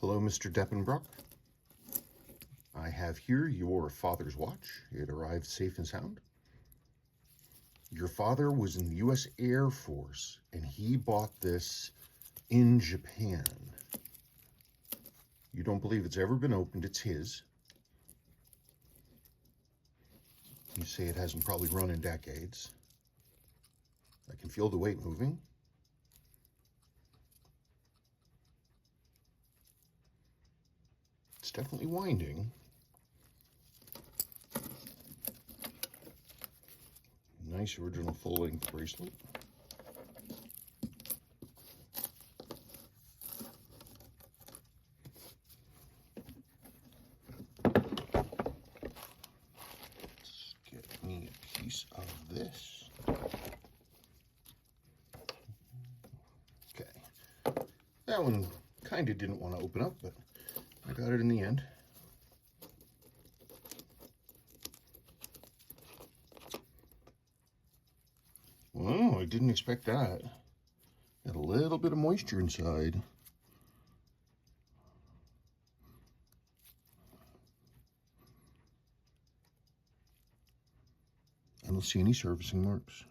Hello, Mr. Deppenbrook. I have here your father's watch. It arrived safe and sound. Your father was in the U.S. Air Force, and he bought this in Japan. You don't believe it's ever been opened. It's his. You say it hasn't probably run in decades. I can feel the weight moving. It's definitely winding. Nice original full-length bracelet. Let's get me a piece of this. Okay. That one kind of didn't want to open up, but I got it in the end. Well, I didn't expect that. Got a little bit of moisture inside. I don't see any servicing marks.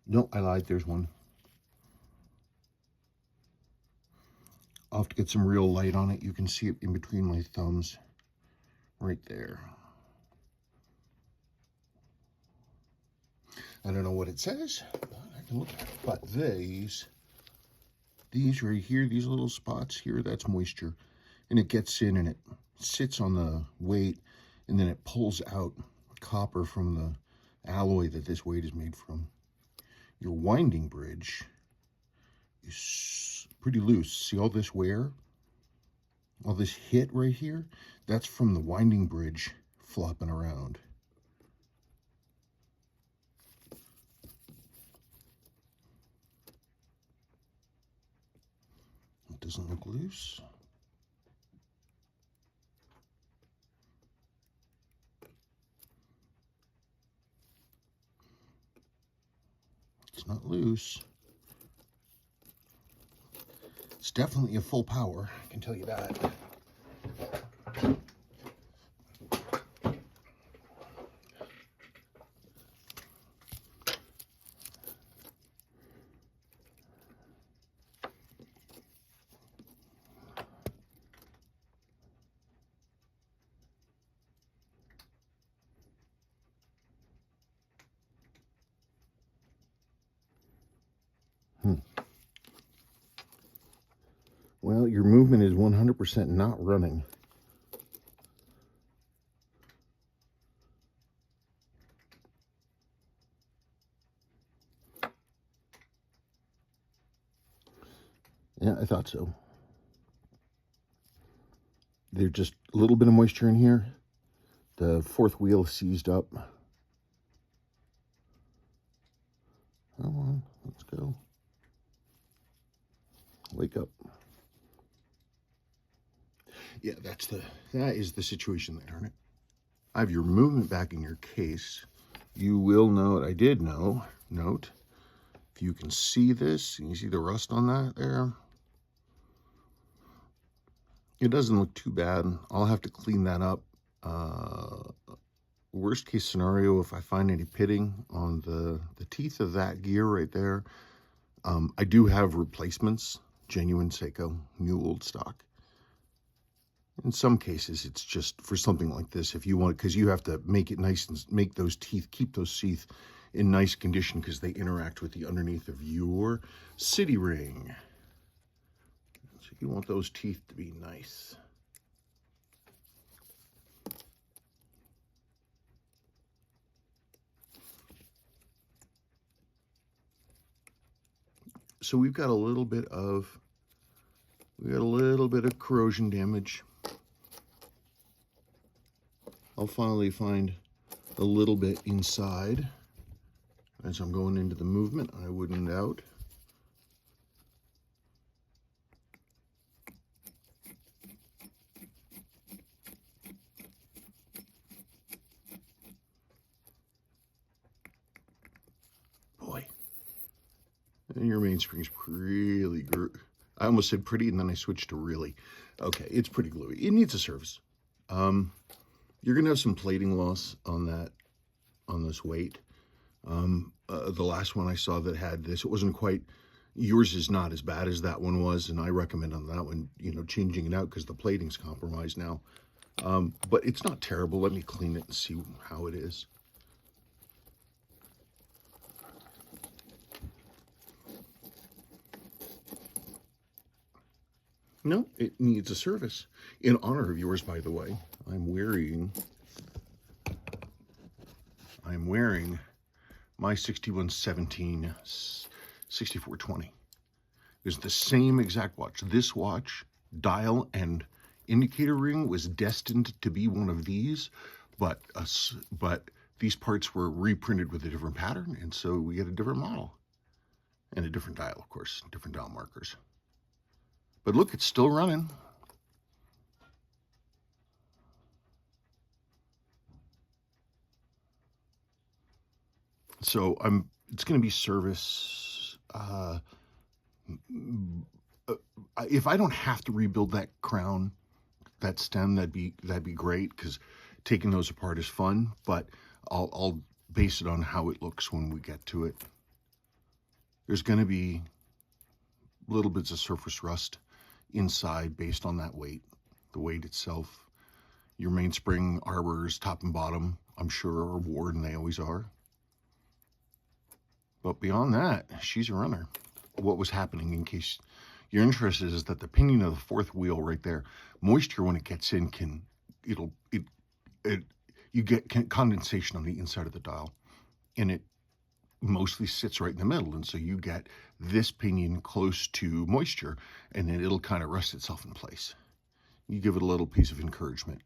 No, I lied, there's one. I'll have to get some real light on it. You can see it in between my thumbs. Right there. I don't know what it says, but I can look at it. But these right here, these little spots here, that's moisture. And it gets in and it sits on the weight, and then it pulls out copper from the alloy that this weight is made from. Your winding bridge is pretty loose. See all this wear? All this hit right here? That's from the winding bridge flopping around. It doesn't look loose. It's not loose. It's definitely a full power, I can tell you that. Well, your movement is 100% not running. Yeah, I thought so. There's just a little bit of moisture in here. The fourth wheel is seized up. Come on, let's go. Wake up. Yeah, that is the situation there, isn't it? I have your movement back in your case. You will note, I did note, if you can see this, and you see the rust on that there, it doesn't look too bad. I'll have to clean that up. Worst case scenario, if I find any pitting on the teeth of that gear right there, I do have replacements, genuine Seiko, new old stock. In some cases, it's just for something like this, if you want, because you have to make it nice and make those teeth, keep those teeth in nice condition because they interact with the underneath of your city ring. So you want those teeth to be nice. So we've got a little bit of corrosion damage. I'll finally find a little bit inside as I'm going into the movement. I wouldn't doubt. Boy, and your mainspring's really I almost said pretty, and then I switched to really. Okay, it's pretty gluey. It needs a service. You're gonna have some plating loss on that, on this weight. The last one I saw that had this, it wasn't quite, yours is not as bad as that one was, and I recommend on that one, you know, changing it out because the plating's compromised now. But it's not terrible. Let me clean it and see how it is. No, it needs a service. In honor of yours, by the way, I'm wearing my 6117 6420. It's the same exact watch. This watch, dial and indicator ring, was destined to be one of these, but these parts were reprinted with a different pattern, and so we get a different model and a different dial, of course, different dial markers. But look, it's still running. So it's going to be service. If I don't have to rebuild that crown, that stem, that'd be great, because taking those apart is fun. But I'll base it on how it looks when we get to it. There's going to be little bits of surface rust inside based on that weight, the weight itself. Your mainspring arbors, top and bottom, I'm sure are worn, and they always are. But beyond that, she's a runner. What was happening, in case you're interested, is that the pinion of the fourth wheel right there, moisture when it gets in you get condensation on the inside of the dial, and it mostly sits right in the middle, and so you get this pinion close to moisture, and then it'll kind of rest itself in place. You give it a little piece of encouragement,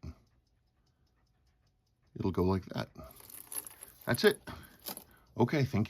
it'll go like that. That's it. Okay, thank you.